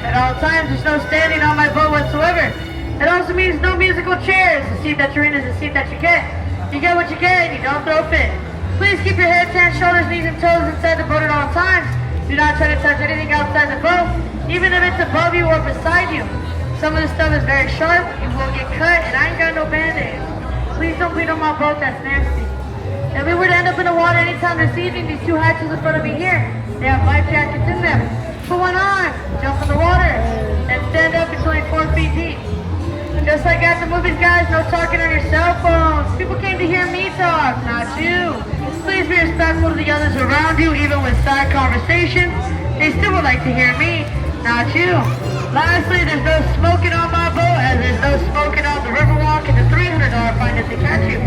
At all times, there's no standing on my boat whatsoever. It also means no musical chairs. The seat that you're in is the seat that you get. You get what you get, and you don't throw a fit. Please keep your head, hands, shoulders, knees, and toes inside the boat at all times. Do not try to touch anything outside the boat, even if it's above you or beside you. Some of the stuff is very sharp, you will get cut, and I ain't got no band-aids. Please don't bleed on my boat, that's nasty. If we were to end up in the water anytime this evening, these two hatches in front of me here, they have life jackets in them. Put one on, jump in the water, and stand up until you're 4 feet deep. Just like at the movies, guys, no talking on your cell phones. People came to hear me talk, not you. Please be respectful to the others around you, even with side conversations. They still would like to hear me, not you. Lastly, there's no smoking on my boat, as there's no smoking on the Riverwalk and the $300 fine if they catch you.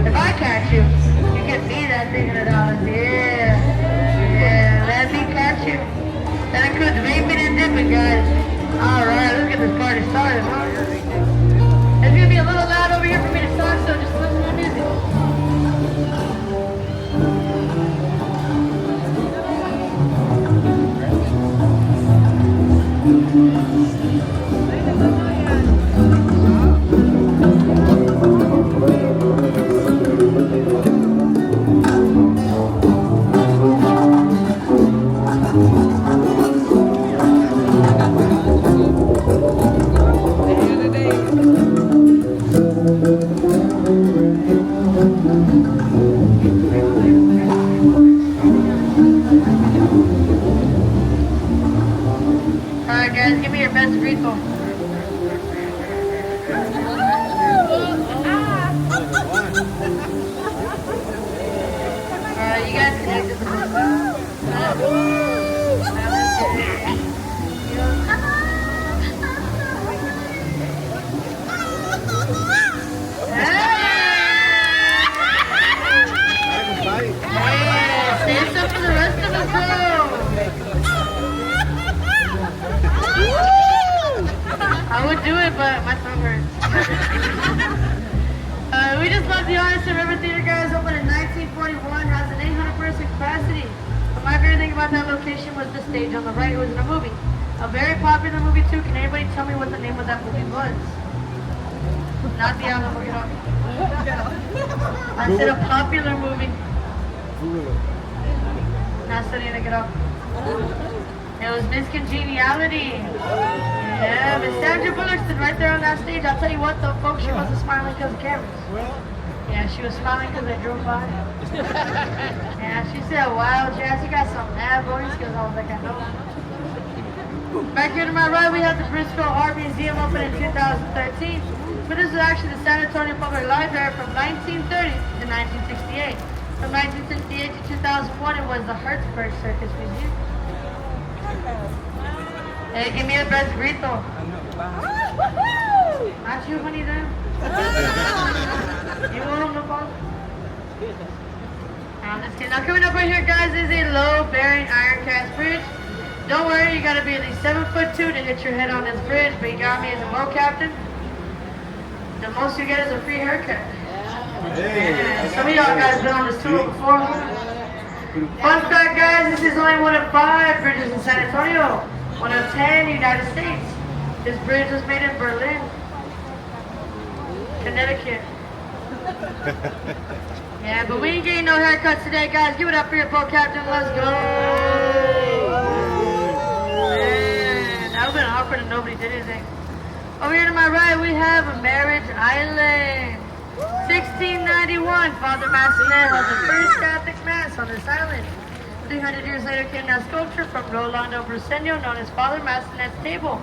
If I catch you, you get me that $300. Yeah, let me catch you. That includes vaping and dipping, guys. Alright, let's get this party started, huh? It's gonna be a little loud over here for me to talk, so just listen to the music. Alright guys, give me your best burrito. Alright, you guys can exit the boat. Hey, save some for the rest of us though. I would do it, but my throat hurts. We just love the Honest River Theater, guys. Opened in 1941, has an 800-person capacity. But my favorite thing about that location was the stage on the right. It was in a movie. A very popular movie, too. Can anybody tell me what the name of that movie was? Not the Alamo, get off. I said a popular movie. Not studying to get off. It was Miss Congeniality. Yeah, Miss Sandra Bullock stood right there on that stage. I'll tell you what though, folks, she wasn't smiling because of cameras. Yeah, she was smiling because I drove by. Yeah, she said, wow, Jazz, you got some mad voice skills. I was like, I know. Back here to my right, we have the Briscoe Art Museum open in 2013. But this is actually the San Antonio Public Library from 1930 to 1968. From 1968 to 2001, it was the Hertzberg Circus Museum. Hey, give me a best burrito. Not you, honey, then. You want him to fall? I'm just kidding. Now, coming up right here, guys, is a low-bearing iron cast bridge. Don't worry, you gotta be at least 7'2" to hit your head on this bridge, but you got me as a boat captain. The most you get is a free haircut. Yeah. Some of y'all guys been on this tour before. Fun fact, guys, this is only one of 5 bridges in San Antonio. One of 10 United States. This bridge was made in Berlin, Connecticut. Yeah, but we ain't getting no haircuts today, guys. Give it up for your boat captain. Let's go. Man, that would've been awkward if nobody did anything. Over here to my right, we have a Marriage Island. 1691, Father Massonet held the first Catholic Mass on this island. 300 years later came that sculpture from Rolando Bruseño known as Father Massenet's Table.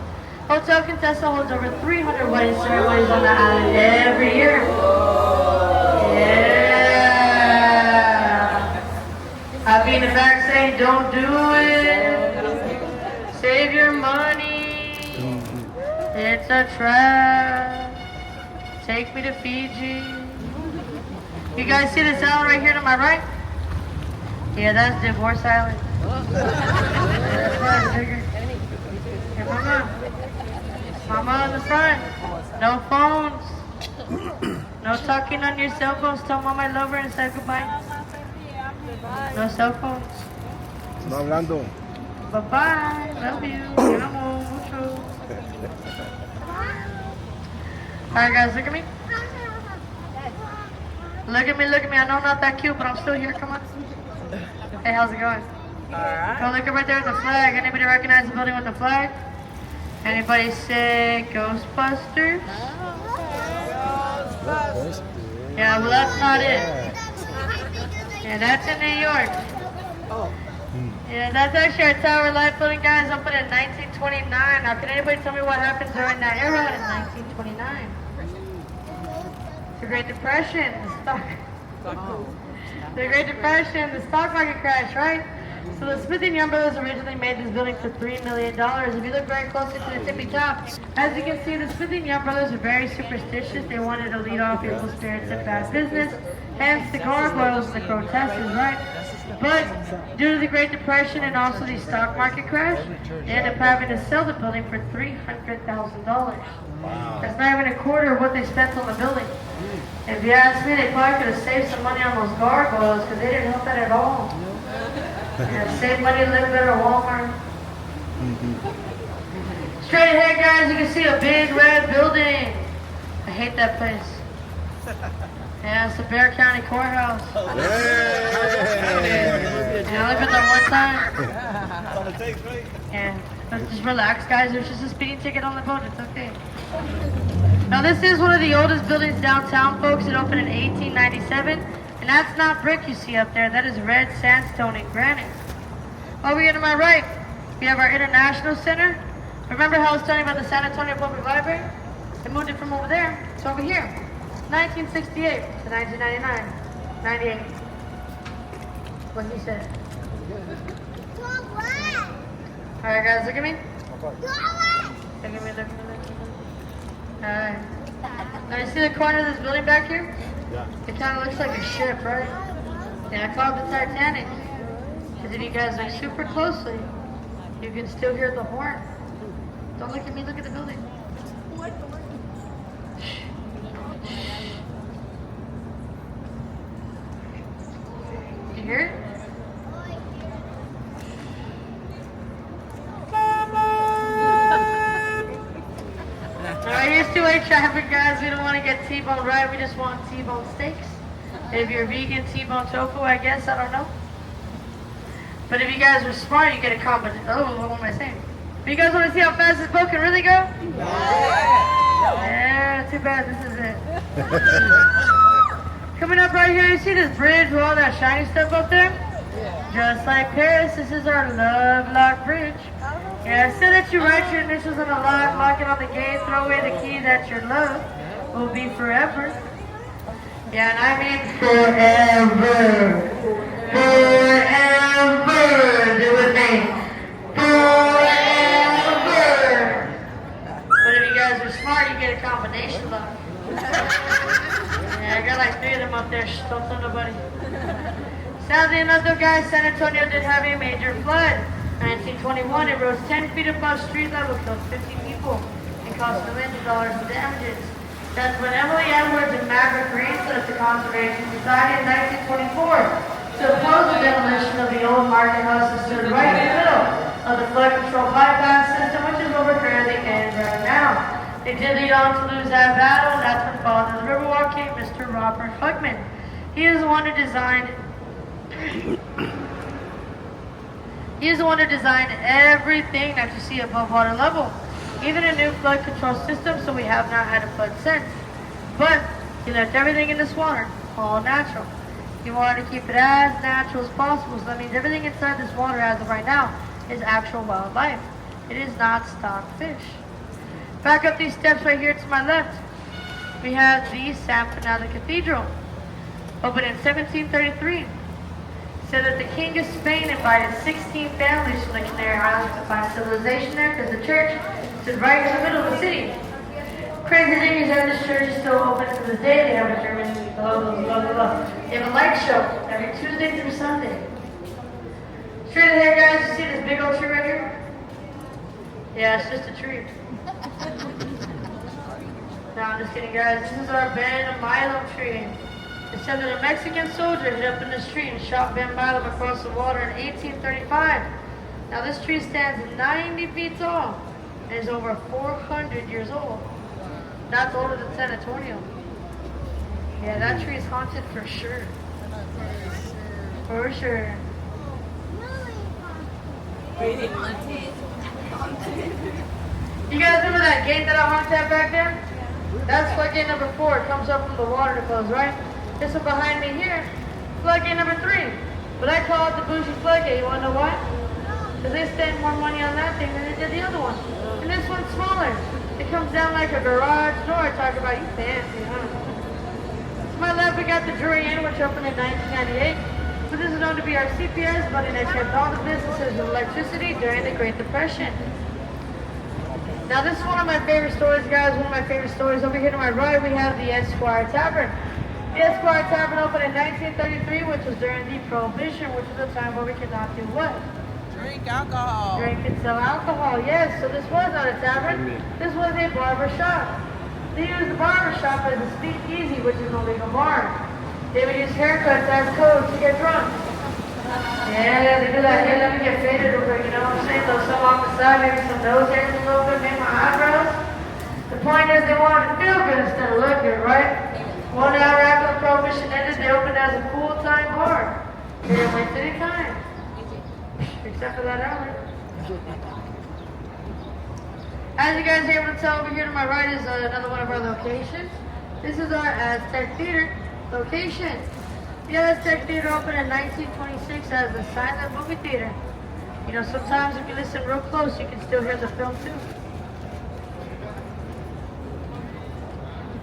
Hotel Contessa holds over 300 wedding ceremonies on the island every year. Yeah. I'll be in the back saying, don't do it. Save your money. It's a trap. Take me to Fiji. You guys see this island right here to my right? Yeah, that's Divorce Island. That's why it's bigger. Hey, Mama on the front. No phones. No talking on your cell phones. Tell Mom I love her and say goodbye. No cell phones. No hablando. Bye-bye. Love you. Te amo mucho. Alright guys, look at me. Look at me, look at me. I know I'm not that cute, but I'm still here. Come on. Hey, how's it going? Alright. Go look right there with the flag. Anybody recognize the building with the flag? Anybody say Ghostbusters? Yeah, well that's not it. Yeah, that's in New York. Oh. Yeah, that's actually our Tower Life building, guys, opened in 1929. Now, can anybody tell me what happened during that era in 1929? The Great Depression, the Great Depression, the stock market crash, right? So the Smith & Young brothers originally made this building for $3 million. If you look very closely to the tippy top, as you can see, the Smith & Young brothers are very superstitious. They wanted to lead off evil spirits and bad business, hence the gargoyles and the grotesques, right? But due to the Great Depression and also the stock market crash, they ended up having to sell the building for $300,000. Wow. That's not even a quarter of what they spent on the building. If you ask me, they probably could have saved some money on those gargoyles because they didn't help that at all. Yeah, save money, live better at Walmart. Straight ahead, guys, you can see a big red building. I hate that place. Yeah, it's the Bear County Courthouse. Yeah, I lived there one time. Yeah, but just relax, guys. There's just a speeding ticket on the boat. It's okay. Now, this is one of the oldest buildings downtown, folks. It opened in 1897. And that's not brick you see up there. That is red sandstone and granite. Over here to my right, we have our International Center. Remember how I was telling you about the San Antonio Public Library? They moved it from over there to over here. 1968 to 1999. 98. What he said. Alright guys, look at me. Look at me, look at me, look at me. Alright. Now you see the corner of this building back here? Yeah. It kind of looks like a ship, right? Yeah, I call it the Titanic. Because if you guys look super closely, you can still hear the horn. Don't look at me, look at the building. You hear it? Alright, here's 2-way traffic, guys. We don't want to get T-bone right, we just want T-bone steaks. If you're vegan, T-bone tofu, I guess, I don't know. But if you guys are smart, you get a combination. Oh, what am I saying? But you guys want to see how fast this boat can really go? Yeah, too bad this is it. Coming up right here, you see this bridge with all that shiny stuff up there? Just like Paris, this is our Love Lock Bridge. Yeah, so that you write your initials on the lock, lock it on the gate, throw away the key that your love will be forever. Yeah, and I mean forever. Forever. Do it with me. Forever. But if you guys are smart, you get a combination lock. Yeah, I got like 3 of them up there. Shh, don't tell nobody. Sadly enough, though, guys, San Antonio did have a major flood. 1921, it rose 10 feet above street level, killed 50 people, and cost millions of dollars in damages. That's when Emily Edwards and Maverick Green set up the Conservation Society in 1924 to oppose the demolition of the old market house that stood right in the middle of the flood control bypass system, which is where we're currently in right now. They did lead on to lose that battle, and that's when Father of the Riverwalk came, Mr. Robert Huckman. He is the one who designed everything that you see above water level, even a new flood control system, so we have not had a flood since. But he left everything in this water, all natural. He wanted to keep it as natural as possible, so that means everything inside this water as of right now is actual wildlife. It is not stock fish. Back up these steps right here to my left, we have the San Fernando Cathedral, opened in 1733. Said that the King of Spain invited 16 families from the Canary Islands to find civilization there because the church stood right in the middle of the city. Crazy thing is that this church is still open to this day. They have a German, they have a light show every Tuesday through Sunday. Straight ahead, guys, you see this big old tree right here? Yeah, it's just a tree. No, I'm just kidding, guys. This is our Ben Milo tree. It said that a Mexican soldier hit up in the street and shot Ben Milo across the water in 1835. Now this tree stands 90 feet tall and is over 400 years old. That's older than San Antonio. Yeah, that tree is haunted for sure. For sure. You guys remember that gate that I honked at back there? That's floodgate number 4. It comes up from the water to close, right? This one behind me here, floodgate number 3. But I call it the bougie floodgate. You want to know why? Because they spend more money on that thing than they did the other one. And this one's smaller. It comes down like a garage door. Talk about you fancy, huh? To my left, we got the Drury Inn, which opened in 1998. So this is known to be our CPS, but it kept all the businesses with electricity during the Great Depression. Now this is one of my favorite stories, guys. One of my favorite stories. Over here to my right, we have the Esquire Tavern. The Esquire Tavern opened in 1933, which was during the Prohibition, which was a time where we could not do what? Drink alcohol. Drink and sell alcohol, yes. So this was not a tavern. This was a barber shop. They used the barber shop as a speakeasy, which is an illegal bar. They would use haircuts as codes to get drunk. Yeah, they do that. Hey, let me get faded real quick, you know what I'm saying? Throw some off the side, maybe some nose hairs a little bit, maybe my eyebrows. The point is they wanted to feel good instead of look good, right? 1 hour after the Prohibition ended, they opened as a full-time bar. They didn't waste any time. Except for that hour. As you guys are able to tell, over here to my right is another one of our locations. This is our Aztec Theater location. The Aztec Theater opened in 1926 as a silent movie theater. You know, sometimes if you listen real close, you can still hear the film too.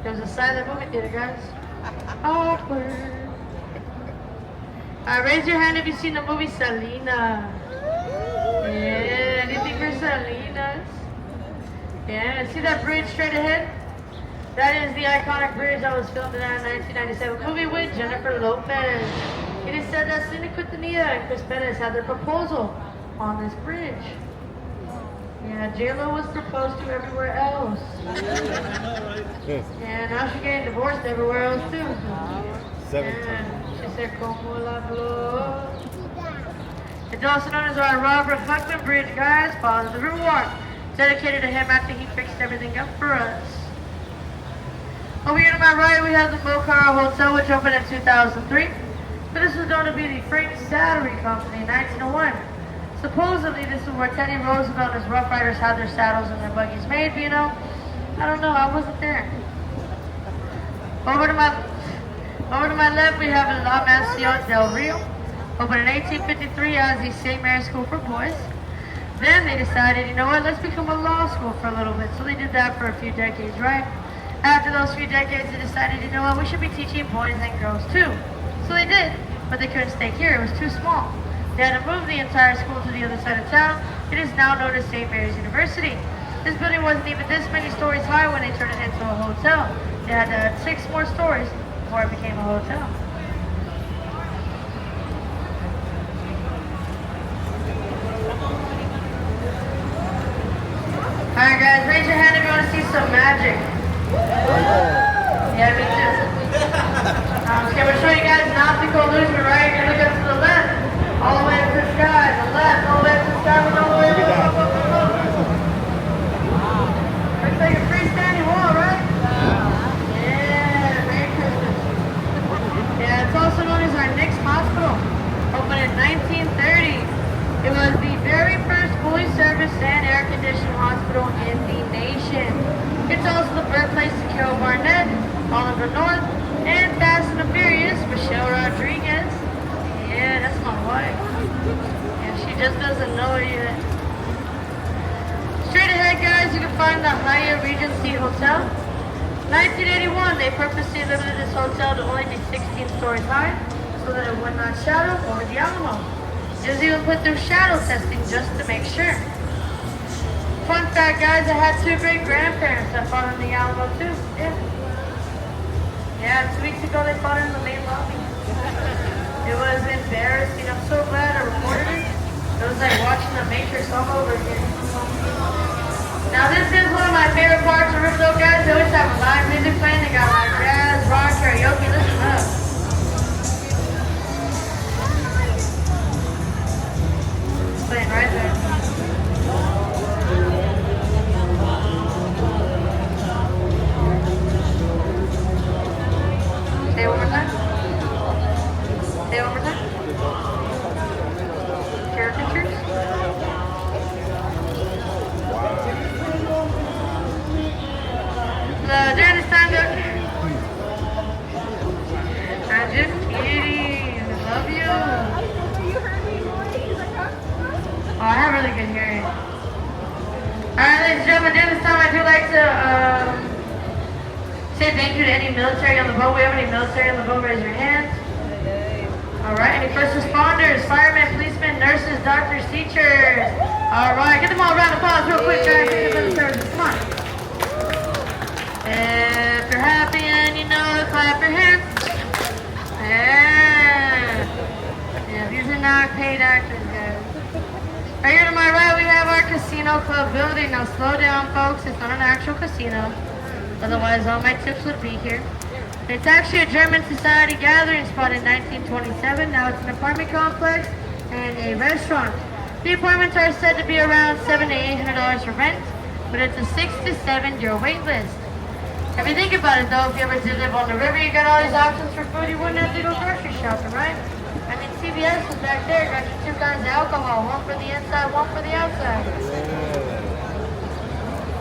There's a silent movie theater, guys. Awkward. Raise your hand if you've seen the movie Selena. Yeah, anything for Salinas? Yeah, see that bridge straight ahead? That is the iconic bridge that was filmed in that 1997 movie with Jennifer Lopez. It is said that Selena Quintanilla and Chris Perez had their proposal on this bridge. Yeah, J-Lo was proposed to everywhere else. Yeah, now she's getting divorced everywhere else too. And she said, como la flor. It's also known as our Robert Huckman Bridge, guys. Follows the river walk. Dedicated to him after he fixed everything up for us. Over here to my right, we have the Mocara Hotel, which opened in 2003. But this was known to be the Frank Saddlery Company in 1901. Supposedly, this is where Teddy Roosevelt and his Rough Riders had their saddles and their buggies made, but you know, I don't know, I wasn't there. Over to my left, we have La Mansión del Rio, opened in 1853 as the St. Mary's School for Boys. Then they decided, you know what, let's become a law school for a little bit. So they did that for a few decades, right? After those few decades, they decided, you know what, we should be teaching boys and girls too. So they did, but they couldn't stay here, it was too small. They had to move the entire school to the other side of town. It is now known as St. Mary's University. This building wasn't even this many stories high when they turned it into a hotel. They had to add 6 more stories before it became a hotel. Alright guys, raise your hand if you want to see some magic. Yeah, me too. Okay, I'm going to show you guys an optical illusion, right? You're going to look up to the left. All the way to the sky, the left, all the way to the sky, all the way to the up. Looks like a freestanding wall, right? Yeah, Merry Christmas. Yeah, it's also known as our Nix Hospital, opened in 1930. It was the very first fully serviced and air-conditioned hospital in the nation. It's also the birthplace of Carol Barnett, Oliver North, and Fast and the Furious, Michelle Rodriguez. Yeah, that's my wife. And she just doesn't know it yet. Straight ahead, guys, you can find the Hyatt Regency Hotel. 1981, they purposely limited this hotel to only be 16 stories high so that it would not shadow over the Alamo. It was even put through shadow testing just to make sure. Fun fact, guys, I had 2 great grandparents that fought in the Alamo too. Yeah, 2 weeks ago they fought in the main lobby. It was embarrassing. I'm so glad I recorded it. It was like watching The Matrix all over again. Now this is one of my favorite parts of Riverdale, guys. They always have live music playing. They got like jazz, rock, karaoke. Listen up. It's playing right there. During this time, though, I'm just kidding. I love you. Oh, I have really good hearing. Alright, ladies and gentlemen, during this time, I do like to say thank you to any military on the boat. We have any military on the boat? Raise your hands. Alright, any first responders, firemen, policemen, nurses, doctors, teachers. Alright, get them all a round of applause real quick, guys. Come on. If you're happy and you know it, clap your hands. Yeah, these are not paid actors, guys. Right here to my right, we have our casino club building. Now slow down, folks. It's not an actual casino. Otherwise, all my tips would be here. It's actually a German society gathering spot in 1927. Now it's an apartment complex and a restaurant. The apartments are said to be around $700 to $800 for rent, but it's a 6 to 7 year wait list. If you think about it though, if you ever did live on the river, you got all these options for food, you wouldn't have to go grocery shopping, right? I mean, CVS is back there, got you 2 kinds of alcohol, one for the inside, one for the outside.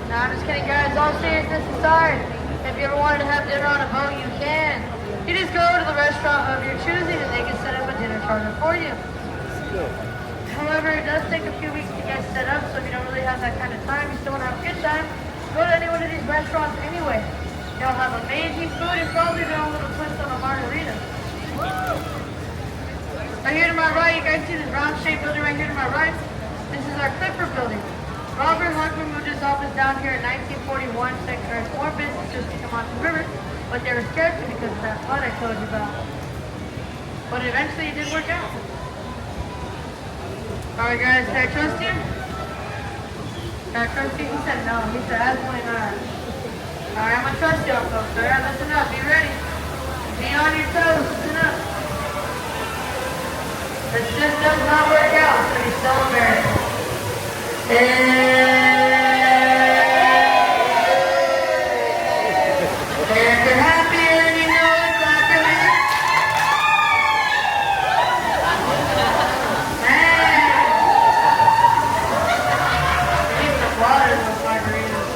No, I'm just kidding, guys. All seriousness aside, if you ever wanted to have dinner on a boat, you can. You just go to the restaurant of your choosing and they can set up a dinner charter for you. However, it does take a few weeks to get set up, so if you don't really have that kind of time, you still want to have a good time, go to any one of these restaurants anyway. They'll have amazing food and probably their own little twist on a margarita. Right here to my right, you guys see this round-shaped building right here to my right? This is our Clipper building. Robert Huckman moved his office down here in 1941 to encourage more businesses to come onto the river, but they were scared to because of that flood I told you about. But eventually it did work out. Alright guys, can I trust you? Can I trust you? He said no. He said absolutely not. Alright, I'm gonna trust y'all folks. Alright, listen up. Be ready. Be on your toes. Listen up. This just does not work out. It's gonna be so embarrassing. If you're happy and you know it, clap your hands. Need some water with margaritas.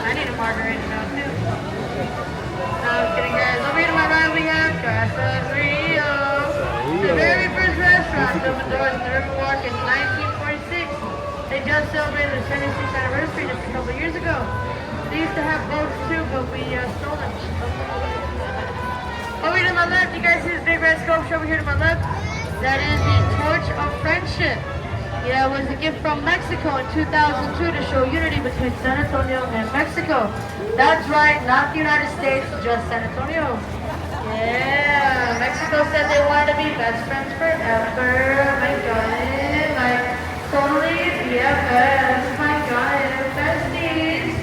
I need a margarita now too. I'm kidding, guys. Over here to my right, we have Carles Spriggs. The very first restaurant opened doors in the Riverwalk in 1946. They just celebrated their 76th anniversary just a couple years ago. They used to have boats too, but we stole them. Over here to my left, you guys see this big red sculpture over here to my left? That is the Torch of Friendship. Yeah, it was a gift from Mexico in 2002 to show unity between San Antonio and Mexico. That's right, not the United States, just San Antonio. Yeah, Mexico said they wanted to be best friends forever. My God, like totally BFFs. My God, besties.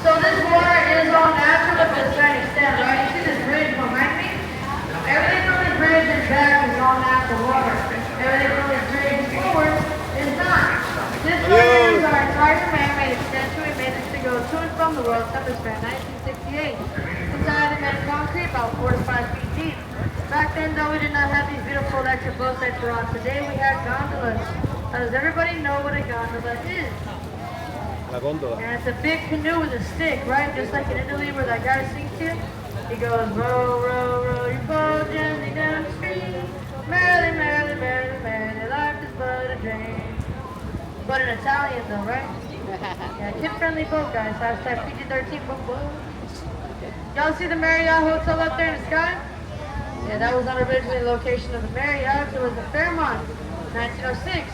So this water is all natural to a certain extent, right? You see this bridge behind me? Everything from this bridge and back is all natural water. Everything from this bridge forward is not. This water is our entire man-made extension. We made this to go to and from the World Cup in 1968. Inside it made concrete about 4 to 5 feet deep. Back then, though, we did not have these beautiful electric boats that you're on. Today, we have gondolas. Now, does everybody know what a gondola is? La gondola. And it's a big canoe with a stick, right? Just like in Italy where that guy sings to. He goes, row, row, row your boat gently down the stream. Merrily, merrily, merrily, merrily, life is but a dream. But in Italian though, right? Yeah, kid-friendly boat, guys. Hashtag PG-13 boat. Y'all see the Marriott Hotel up there in the sky? Yeah, that was not originally the location of the Marriott. It was the Fairmont, 1906.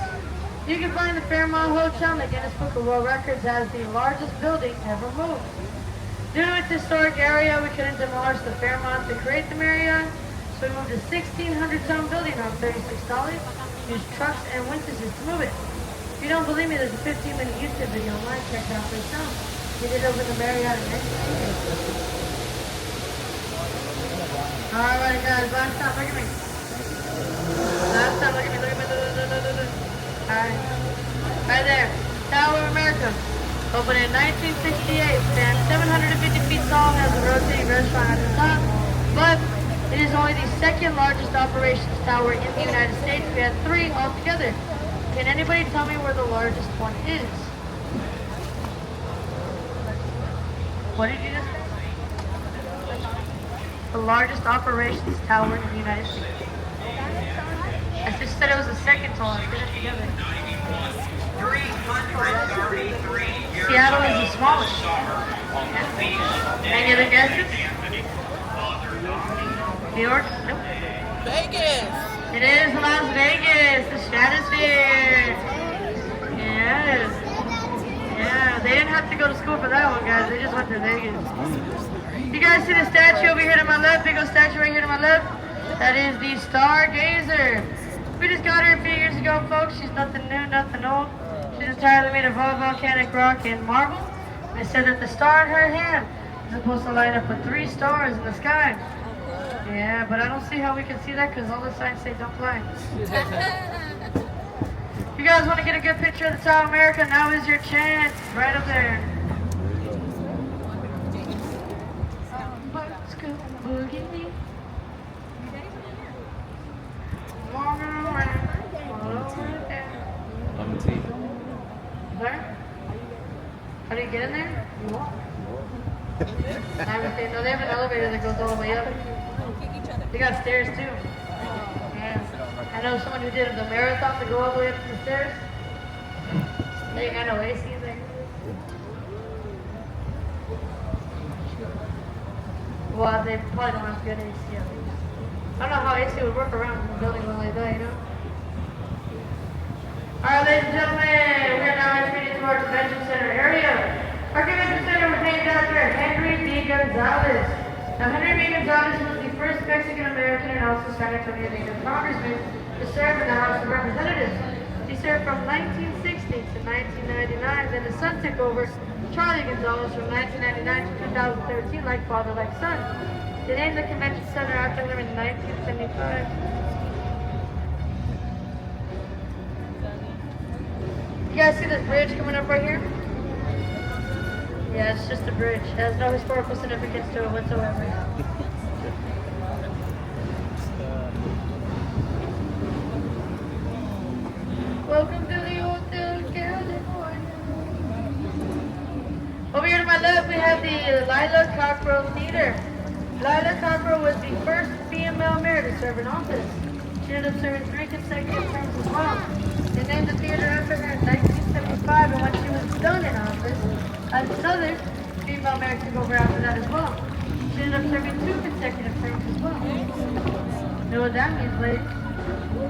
You can find the Fairmont Hotel in the Guinness Book of World Records as the largest building ever moved. Due to its historic area, we couldn't demolish the Fairmont to create the Marriott, so we moved a 1,600-ton building on 36 trolleys, used trucks and winches to move it. If you don't believe me, there's a 15-minute YouTube video online. Check it out for yourself. We did open the Marriott in 1988. Alright guys, last time, look at me. Last time, look at me, look. Alright. Right there. Tower of America. Opened in 1968. Stands 750 feet tall, has a rotating restaurant at the top. But it only the second largest operations tower in the United States. We had 3 altogether. Can anybody tell me where the largest one is? What did you just say? The largest operations tower in the United States. I just said it was the second tallest. Put it together. Seattle is the smallest. Any other guesses? New York? Nope. Vegas. It is Las Vegas, the stratosphere. Yes. Yeah, they didn't have to go to school for that one, guys. They just went to Vegas. You guys see the statue over here to my left? Big old statue right here to my left? That is the Stargazer. We just got her a few years ago, folks. She's nothing new, nothing old. She's entirely made of volcanic rock and marble. They said that the star in her hand is supposed to line up with 3 stars in the sky. Yeah, but I don't see how we can see that because all the signs say don't fly. If you guys want to get a good picture of the Tower of America, now is your chance. Right up there. Let's go boogie. Walking around all over there. There? How do you get in there? You walk. No, they have an elevator that goes all the way up. They got stairs too. Yeah. I know someone who did the marathon to go all the way up to the stairs. They got no AC in there. Well, they probably don't have good AC. I don't know how AC would work around a building like that, you know? Alright, ladies and gentlemen, we are now entering into our convention center area. Our convention center was named after Henry B. Gonzalez. Now, Henry B. Gonzalez was the first Mexican-American and also San Antonio native congressman to serve in the House of Representatives. He served from 1960 to 1999, then his son took over, Charlie Gonzalez, from 1999 to 2013, like father, like son. They named the convention center after him in 1975. You guys see this bridge coming up right here? Yeah, it's just a bridge. It has no historical significance to it whatsoever. Welcome to the Hotel California. Over here to my left, we have the Lila Cockrell Theater. Lila Cockrell was the first female mayor to serve in office. She ended up serving 3 consecutive terms as well. They named the theater after her in 1975, and when she was done in office, another female mayor took over after that as well. She ended up serving 2 consecutive terms as well. You know what that means, ladies? Who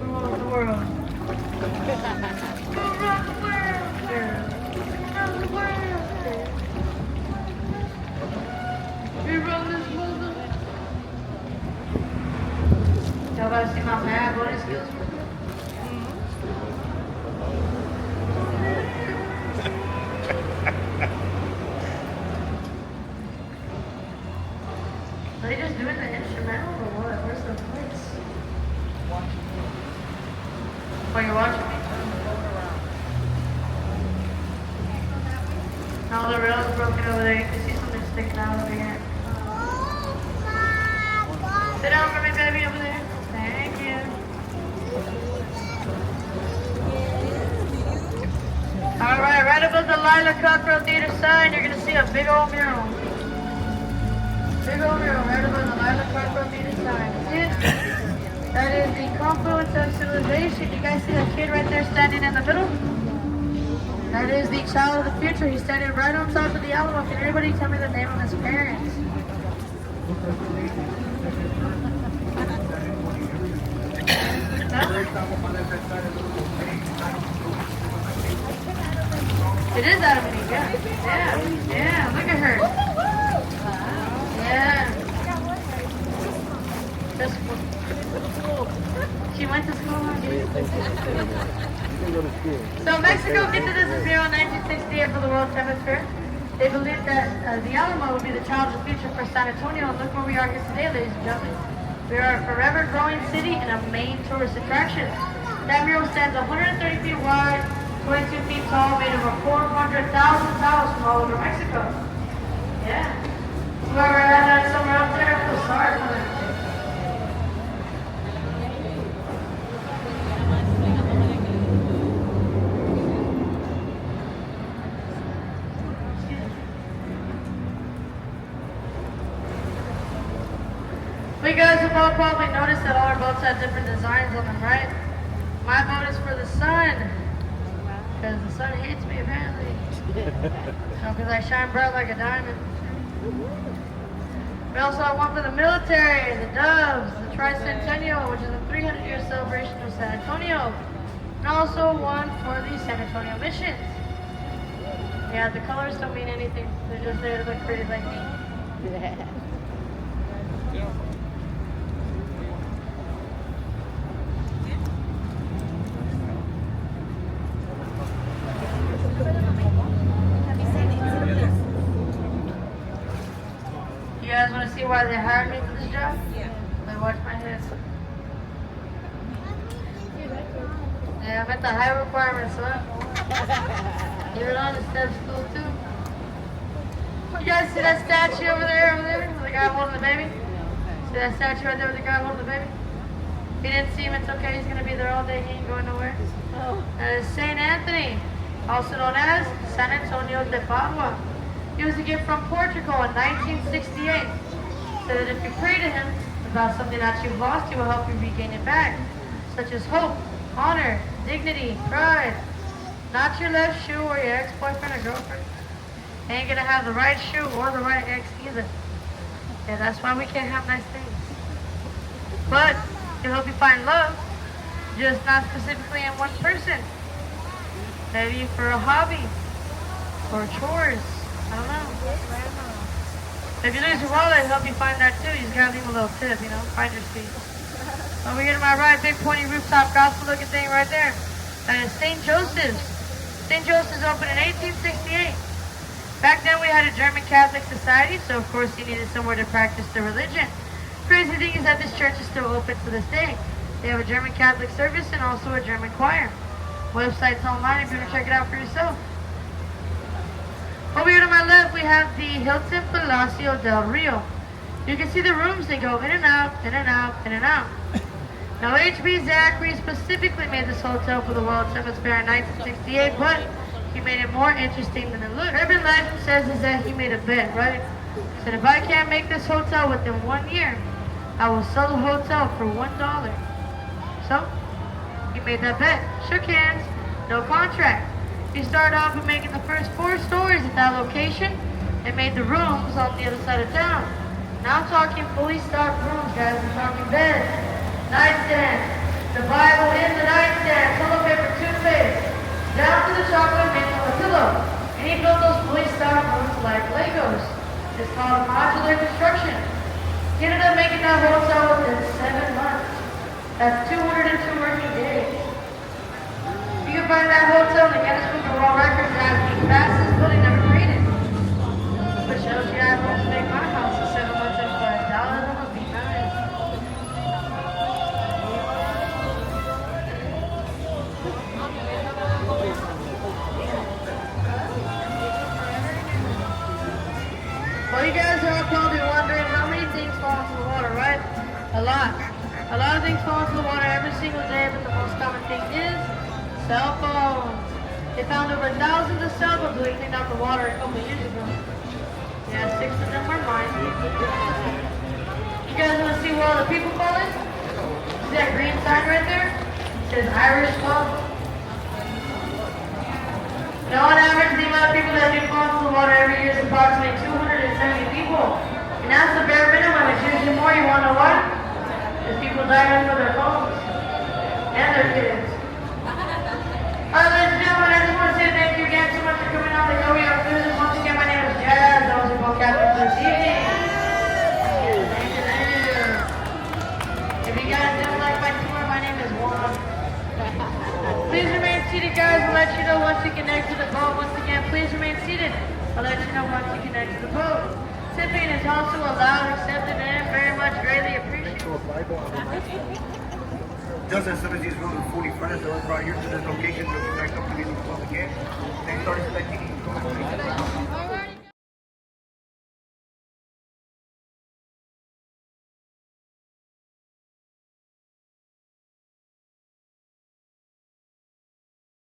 rules the world? Who runs the world, girl? Who runs the world, girl? We run this mother. Y'all about to see my mad body skills? Are they just doing the instrumental or what? Where's the place? Oh, you're watching me? No, the rails are broken over there. You can see something sticking out over here. Sit down for me, baby, over there. Thank you. Alright, right above the Lila Cockrell Theater sign, you're going to see a big old mural. Big old mural right above the Lila Cockrell Theater sign. See it? That is the confluence of civilization. You guys see that kid right there standing in the middle? That is the child of the future. He's standing right on top of the Alamo. Can anybody tell me the name of his parents? No? It is Adam and Eve, yeah. Yeah, look at her. Yeah. That's cool. She went to school, huh? So Mexico gifted us a bureau in 1968 for the World Hemisphere. They believed that the Alamo would be the child of the future for San Antonio, and look where we are here today, ladies and gentlemen. We are a forever growing city and a main tourist attraction. That mural stands 130 feet wide, 22 feet tall, made over 400,000 tiles from all over Mexico. Yeah. Whoever had that somewhere out there, I feel sorry for them. Well, you guys have all probably noticed that all our boats have different designs on them, right? My boat is for the sun, because the sun hates me apparently. Because I shine bright like a diamond. We also have one for the military, the Doves, the Tricentennial, which is a 300-year celebration of San Antonio, and also one for the San Antonio missions. Yeah, the colors don't mean anything. They're just there to look pretty like me. You guys want to see why they hired me for this job? Yeah. They watch my head. Yeah, I'm at the high requirements, huh? You're on the step stool too. You guys see that statue over there, with the guy holding the baby? See that statue right there with the guy holding the baby? If you didn't see him, it's okay. He's going to be there all day. He ain't going nowhere. That is Saint Anthony, also known as San Antonio de Padua. He was a gift from Portugal in 1968. So that if you pray to him about something that you've lost, he will help you regain it back, such as hope, honor, dignity, pride. Not your left shoe or your ex-boyfriend or girlfriend. They ain't gonna have the right shoe or the right ex either. Yeah, that's why we can't have nice things. But he'll help you find love, just not specifically in one person. Maybe for a hobby or chores. I don't know. If you lose your wallet, he'll help you find that too. You just gotta leave a little tip, you know, find your seat. Over here to my right, big pointy rooftop gospel looking thing right there. That is St. Joseph's. St. Joseph's opened in 1868. Back then we had a German Catholic society, so of course you needed somewhere to practice the religion. Crazy thing is that this church is still open to this day. They have a German Catholic service and also a German choir. Website's online if you want to check it out for yourself. Over here to my left, we have the Hilton Palacio del Rio. You can see the rooms, they go in and out, in and out, in and out. Now, H.B. Zachary specifically made this hotel for the World Service Fair in 1968, but he made it more interesting than it looked. Urban legend says is that he made a bet, right? He said, if I can't make this hotel within 1 year, I will sell the hotel for $1. So, he made that bet. Shook hands, no contract. He started off with making the first 4 stories at that location and made the rooms on the other side of town. Now I'm talking fully stocked rooms, guys. I'm talking beds, nightstands, the Bible in the nightstand, toilet paper, toothpaste, down to the chocolate mint on the pillow. And he built those fully stocked rooms like Legos. It's called modular construction. He ended up making that hotel within 7 months. That's 202 working days. You can find that hotel in the Guinness Book of World Records as the fastest building ever created. Which shows you I have to make my house in 7 months and for $1. That must be nice. Well, you guys are all probably wondering how many things fall into the water, right? A lot. A lot of things fall into the water every single day, but the most common thing is cell phones. They found over thousands of cell phones when they cleaned out the water a couple years ago. Yeah, 6 of them were mine. You guys want to see where all the people fall in? See that green sign right there? It says Irish Pub. Now on average, the amount of people that do fall into the water every year is approximately 270 people. And that's the bare minimum. It's usually more. You want to know why? Because people die under their phones. And their kids. Alright, ladies and gentlemen, I just want to say thank you again so much for coming out to Go We Are Cruises. Once again, my name is Jazz. I was your boat captain for this evening. Thank you. If you guys didn't like my tour, my name is Juan. Please remain seated, guys. I'll let you know once you connect to the boat. Once again, please remain seated. I'll let you know once you connect to the boat. Tipping is also allowed, accepted, and very much greatly appreciated. Just as soon as these rooms were fully furnished, they were brought here to this location to connect up to these club again. They started collecting.